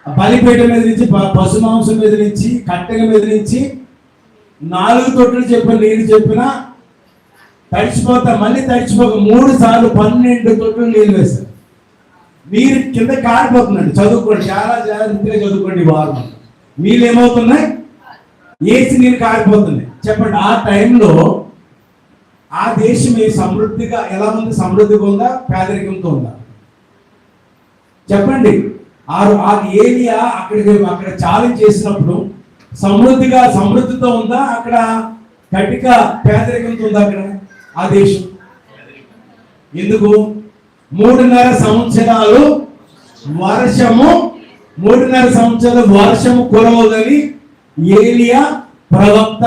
బలిపీఠ మీద నుంచి, పశు మాంసం మీద నుంచి, కట్టెల మీద నుంచి 4 తొట్టులు చెప్పిన నీరు చెప్పినా తడిచిపోతా, మళ్ళీ తడిచిపోక 3 సార్లు 12 తొట్టులు నీళ్ళు వేశారు. నీరు కింద కారిపోతుందండి. చదువుకోండి, చాలా జాగ్రత్తగా చదువుకోండి. వారం నీళ్ళు ఏమవుతున్నాయి? ఏసి నీళ్ళు కారిపోతున్నాయి. చెప్పండి, ఆ టైంలో ఆ దేశం సమృద్ధిగా ఎలా ఉంది? సమృద్ధిగా ఉందా, పేదరికంతో ఉందా? చెప్పండి. ఆ ఏరియా అక్కడ ఛాలెంజ్ చేసినప్పుడు సమృద్ధితో ఉందా, అక్కడ కటిక పేదరికంతో ఉందా? అక్కడ ఆ దేశం ఎందుకు? 3.5 సంవత్సరాలు వర్షము కురవదని ఏలియా ప్రవక్త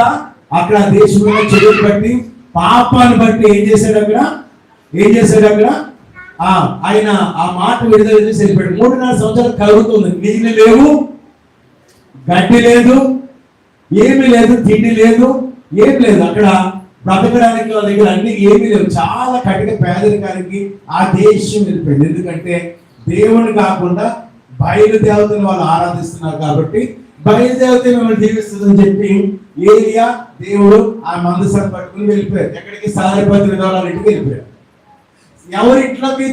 అక్కడ దేశంలో చెడులు బట్టి, పాపాన్ని బట్టి ఏం చేశాడు అక్కడ? ఆయన ఆ మాట విడుదల చేసి వెళ్ళిపోయాడు. 3.5 సంవత్సరాలు కలుగుతుంది. నీళ్ళు లేవు, గడ్డి లేదు, ఏమి లేదు, తిండి లేదు, ఏమి లేదు. అక్కడ బ్రతకడానికి వాళ్ళ దగ్గర అన్ని ఏమీ లేవు. చాలా కఠిన పేదరికానికి ఆ దేశం వెళ్ళిపోయింది. ఎందుకంటే దేవుని కాకుండా బయలుదేవతను వాళ్ళు ఆరాధిస్తున్నారు కాబట్టి, బయలుదేవత మిమ్మల్ని జీవిస్తుందని చెప్పి ఏలియా దేవుడు ఆ మందసాన్ని పట్టుకుని వెళ్ళిపోయారు. ఎక్కడికి? సారెపతి విధవరాలు ఇంటికి వెళ్ళిపోయారు. ఎవరింట్లోకి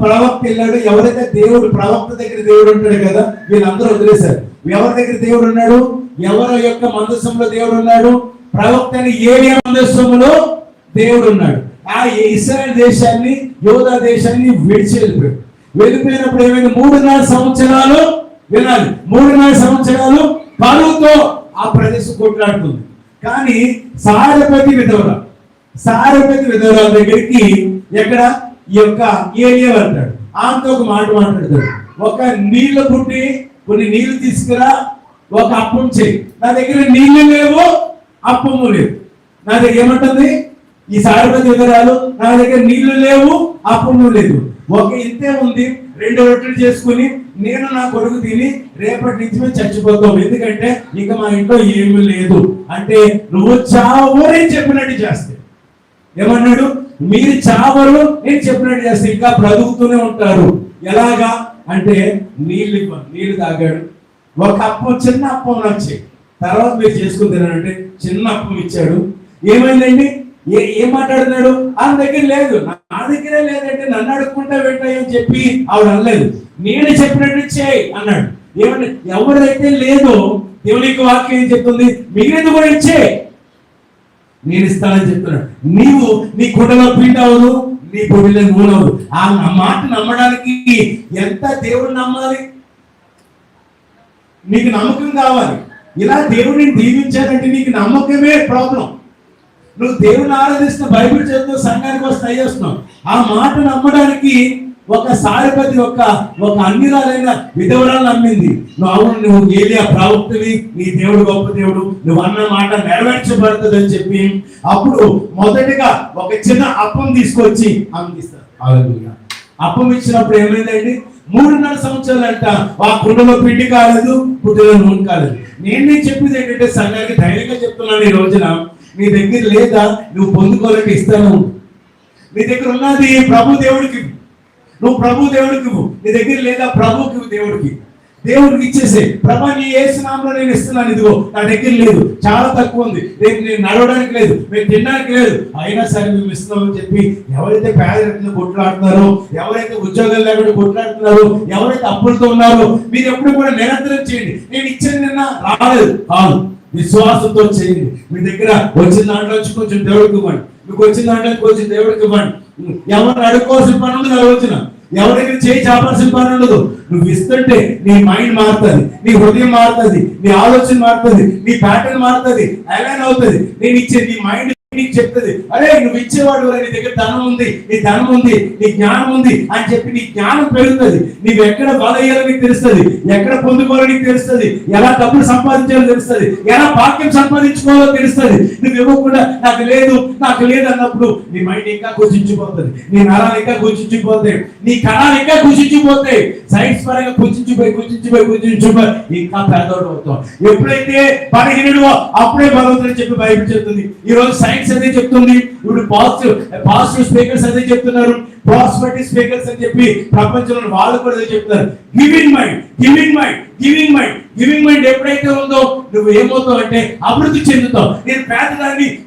ప్రవక్త వెళ్ళాడు? ఎవరైతే దేవుడు ప్రవక్త దగ్గర దేవుడు ఉంటాడు కదా, వీళ్ళందరూ వదిలేశారు. ఎవరి దగ్గర దేవుడు ఉన్నాడు? ఎవరి యొక్క మందసంలో దేవుడు ఉన్నాడు? ప్రవక్త అని ఏలియా మందసంలో దేవుడు ఉన్నాడు. ఆ ఇశ్రాయేల్ దేశాన్ని, యోధా దేశాన్ని విడిచి వెళ్ళిపోయినప్పుడు ఏమైంది? 3.5 సంవత్సరాలు వినాలి. 3.5 సంవత్సరాలు కరువుతో ఆ ప్రదేశం కొట్లాడుతుంది. కానీ సారెపతి విధవరాల దగ్గరికి ఎక్కడ? ఈ యొక్క ఏలియా వెళ్తాడు. ఆమెతో ఒక మాట మాట్లాడతాడు. ఒక నీళ్లు పుట్టి కొన్ని నీళ్లు తీసుకురా, ఒక అప్పం చేయి. నా దగ్గర నీళ్లు లేవు, అప్పము లేదు. నా దగ్గర ఏమంటుంది ఈ సారెపతి విధవరాలు? నా దగ్గర నీళ్లు లేవు, అప్పము లేదు. ఒక ఇంతే ఉంది, 2 రొట్టెలు చేసుకుని నేను నా కొడుకు తిని రేపటి నుంచి మేము చచ్చిపోతాం, ఎందుకంటే ఇక మా ఇంట్లో ఏమీ లేదు అంటే నువ్వు చావని చెప్పినట్టు చేస్తే. ఏమన్నాడు? మీరు చావరు, నేను చెప్పినట్టు చేస్తే ఇంకా బ్రతుకుతూనే ఉంటారు. ఎలాగా అంటే నీళ్లు తాగాడు. ఒక అప్పం, చిన్న అప్పం నచ్చి తర్వాత మీరు చేసుకుని తినంటే చిన్న అప్పం ఇచ్చాడు. ఏమైందండి? ఏం మాట్లాడుతున్నాడు? ఆయన దగ్గర లేదు, నా దగ్గరే లేదంటే నన్ను అడుక్కుంటా పెట్టాయని చెప్పి ఆవిడ అనలేదు. నేను చెప్పినట్టు చేయి అన్నాడు. ఏమంటే ఎవరైతే లేదో దేవునికి వాక్యం ఏం చెప్తుంది? మిగిలింది కూడా ఇచ్చే, నేను ఇస్తానని చెప్తున్నాడు. నీవు నీ కుండలో పిండి అవ్వదు, నీ పొడిలో నూనె అవ్వదు. ఆ మాట నమ్మడానికి ఎంత దేవుడు నమ్మాలి? నీకు నమ్మకం కావాలి. ఇలా దేవుడిని దీవించాలంటే నీకు నమ్మకమే ప్రాబ్లం. నువ్వు దేవుని ఆరాధిస్తున్న, బైబిల్ చదువుతూ సంఘానికి వస్తే అయ్యేస్తున్నావు. ఆ మాట నమ్మడానికి ఒక సారెపతి ఒక అన్నిరాలైన విధవరాలు నమ్మింది. నువ్వు ఏలియా ప్రవక్తవి, నీ దేవుడు గొప్ప దేవుడు, నువ్వు అన్న మాట నెరవేర్చబడుతుంది అని చెప్పి అప్పుడు మొదటిగా ఒక చిన్న అప్పం తీసుకొచ్చి అందిస్తారు. అప్పం ఇచ్చినప్పుడు ఏమైందండి? 3.5 సంవత్సరాలు అంట ఆ కుండలో పిండి కాలేదు, పుట్టిలో నూనె కాలేదు. నేను చెప్పింది ఏంటంటే సంఘానికి ధైర్యంగా చెప్తున్నాను ఈ రోజున, నీ దగ్గర లేదా నువ్వు పొందుకోవాలంటే ఇస్తాను. నీ దగ్గర ఉన్నది ప్రభు దేవుడికి, నువ్వు ప్రభు దేవుడికి. నీ దగ్గర లేదా ప్రభుకి, దేవుడికి ఇచ్చేసే. ప్రభా నీ యేసునామములో నేను ఇస్తున్నాను, ఇదిగో నా దగ్గర లేదు, చాలా తక్కువ ఉంది, రేపు నేను నడవడానికి లేదు, మేము తినడానికి లేదు, అయినా సరే మేము ఇస్తున్నామని చెప్పి ఎవరైతే పేదరికంలో కొట్లాడుతున్నారో, ఎవరైతే ఉద్యోగాలు లేకుండా కొట్లాడుతున్నారో, ఎవరైతే అప్పులతో ఉన్నారో, మీరు ఎప్పుడు కూడా నిరంతరం చేయండి. నేను ఇచ్చేది నిన్న రాలేదు కాదు, విశ్వాసంతో చేయండి. మీ దగ్గర వచ్చిన దాంట్లో కొంచెం దేవుడికి ఇవ్వండి, మీకు వచ్చిన దాంట్లో కొంచెం దేవుడికి ఇవ్వండి. ఎవరు అడుకోవాల్సిన పని ఉండదు. ఆ రోజున ఎవరి దగ్గర చేయి చాపాల్సిన పని ఉండదు. నువ్వు ఇస్తుంటే నీ మైండ్ మారుతుంది, నీ హృదయం మారుతుంది, నీ ఆలోచన మారుతుంది, నీ ప్యాటర్న్ మారుతుంది, అలైన్ అవుతుంది. నేను ఇచ్చే నీ మైండ్ నీకు చెప్తుంది, అరే నువ్వు ఇచ్చేవాడు, నీ దగ్గర ధనం ఉంది, నీ ధనం ఉంది, నీ జ్ఞానం ఉంది అని చెప్పి నీ జ్ఞానం పెరుగుతుంది. నీవు ఎక్కడ బలయ్యాలో నీకు తెలుస్తుంది, ఎక్కడ పొందుకోవాలో నీకు తెలుస్తుంది, ఎలా డబ్బులు సంపాదించాలో తెలుస్తుంది, ఎలా భాగ్యం సంపాదించుకోవాలో తెలుస్తుంది. నువ్వు ఇవ్వకుండా నాకు లేదు అన్నప్పుడు నీ మైండ్ ఇంకా కుచించిపోతుంది, నీ నరాలు ఇంకా కుచించిపోతాయి, నీ కణాలు ఇంకా కుచించిపోతాయి, సైన్స్ పరంగా కుచించిపోయి ఇంకా పేదోడు అవుతావు. ఎప్పుడైతే బలహీనుడో అప్పుడే బలవుతుందని చెప్పి బైబిల్ చెప్తుంది. ఈ రోజు సైన్స్ సైన్స్ అదే చెప్తుంది, ఇప్పుడు పాజిటివ్ స్పీకర్స్ అదే చెప్తున్నారు, ప్రాస్పెరిటీ స్పీకర్స్ అని చెప్పి ప్రపంచంలో వాళ్ళు కూడా అదే చెప్తున్నారు. Giving mind, giving mind, giving mind. Giving mind ఎప్పుడైతే ఉందో నువ్వు ఏమవుతావు అంటే అభివృద్ధి చెందుతావు. నేను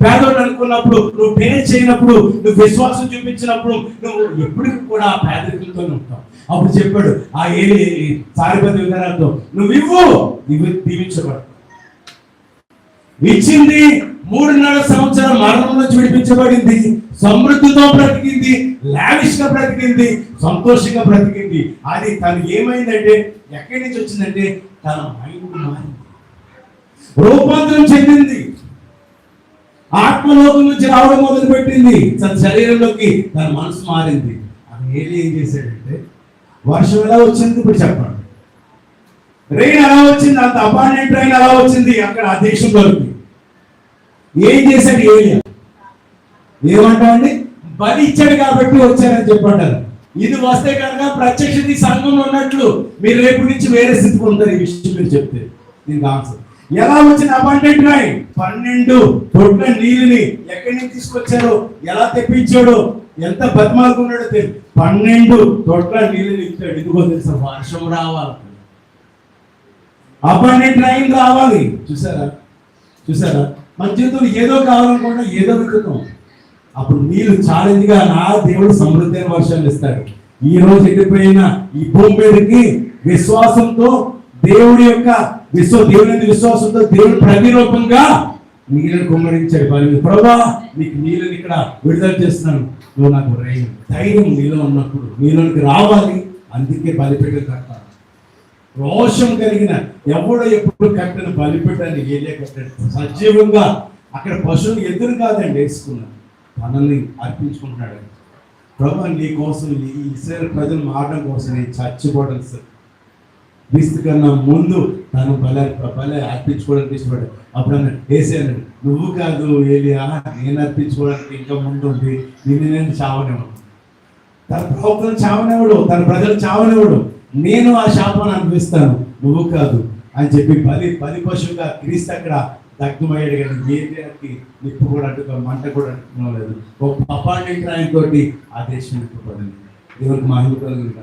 పేదోడు అనుకున్నప్పుడు, నువ్వు పే చేయనప్పుడు, నువ్వు విశ్వాసం చూపించినప్పుడు నువ్వు ఎప్పటికీ కూడా ఆ పేదరికంతోనే ఉంటావు. అప్పుడు చెప్పాడు ఆ సారిపతి విధానాలతో, నువ్వు దీవించబడు. ఇచ్చింది 3.5 సంవత్సరాల మరణం నుంచి విడిపించబడింది, సమృద్ధితో బ్రతికింది, లావిష్ గా బ్రతికింది, సంతోషంగా బ్రతికింది. అది తనకి ఏమైందంటే, ఎక్కడి నుంచి వచ్చిందంటే తన మైండ్ మారింది, రూపాంతరం చెందింది, ఆత్మలోకం నుంచి రావడం మొదలు పెట్టింది, తన శరీరంలోకి తన మనసు మారింది. అది ఏం చేశాడంటే, వర్షం ఎలా వచ్చింది ఇప్పుడు చెప్పండి, రెయిన్ ఎలా వచ్చింది, అంత అపార్ట్మెంట్ రైన్ ఎలా వచ్చింది అక్కడ ఆ దేశంలోకి. ఏం చేశాడు ఏలియా? ఏమంటామండి, బలి ఇచ్చాడు కాబట్టి వచ్చారని చెప్పంటారు. ఇది వస్తే కనుక ప్రత్యక్ష సంఘంలో ఉన్నట్లు మీరు రేపు నుంచి వేరే స్థితికి ఉంటారు. ఈ విషయం మీరు చెప్తే దీనికి ఆన్సర్ ఎలా వచ్చింది? అపార్ట్మెంట్ రైన్ 12 తొట్ల నీళ్ళని ఎక్కడి నుంచి తీసుకొచ్చారో, ఎలా తెప్పించాడో, ఎంత బతిమాలుకున్నాడో తెలియదు. 12 తొట్ల నీళ్ళని ఇచ్చాడు. ఇదిగో తెలుసా, వర్షం రావాలి, అపార్ట్మెంట్ రైన్ రావాలి. చూసారా మన జీవితంలో ఏదో కావాలనుకుంటా, ఏదో వెతుకుతాం. అప్పుడు నీళ్ళు ఛాలెంజ్ గా నా దేవుడు సమృద్ధి అయిన వర్షాలు ఇస్తాడు. ఈ రోజు ఎదిగిపోయిన ఈ భూమి మీదకి విశ్వాసంతో దేవుడి విశ్వాసంతో దేవుడు ప్రతిరూపంగా నీళ్ళని కుమ్మరించాడు. ప్రభా నీకు నీళ్ళని ఇక్కడ విడుదల చేస్తున్నాను, నువ్వు నాకు రైన్. ధైర్యం నీలో ఉన్నప్పుడు నీలోనికి రావాలి. అందుకే బలిపీఠం కట్టాలి. రోషం కలిగిన ఎవడో ఎప్పుడు కట్టిన బలిపీఠాన్ని ఏలియా కట్టాడు. సజీవంగా అక్కడ పశువులు ఎదురు కాదండి వేసుకున్నాడు, మనల్ని అర్పించుకుంటున్నాడు. ప్రభా నీ కోసం, ఈ ఇశ్రాయేలు ప్రజలు మారడం కోసం నేను చచ్చిపోవడం సార్, క్రీస్తు కన్నా ముందు తను బలి అర్పించుకోవడానికి ఇష్టపడ్డాడు. అప్పుడు అన్న వేసాను, నువ్వు కాదు ఏలియా, నేను అర్పించుకోవడానికి ఇంకా ముందు ఉంది, నేను చావనివ్వడు, తన ప్రవక్తను చావనివ్వడు, తన ప్రజలు చావనివ్వడు, నేను ఆ శాపాన్ని అనిపిస్తాను, నువ్వు కాదు అని చెప్పి బలి పశువుగా క్రీస్తు అక్కడ దగ్ధమయ్యాడు. కానీ ఏలియాకి నిప్పు కూడా అంటుకో, మంట కూడా అంటుకోలేదు. ఒక అపార్ట్మెంట్ రాయి తోటి ఆ దేశం నింపబడింది. దేవుడికి మహిమ కలుగుతుంది.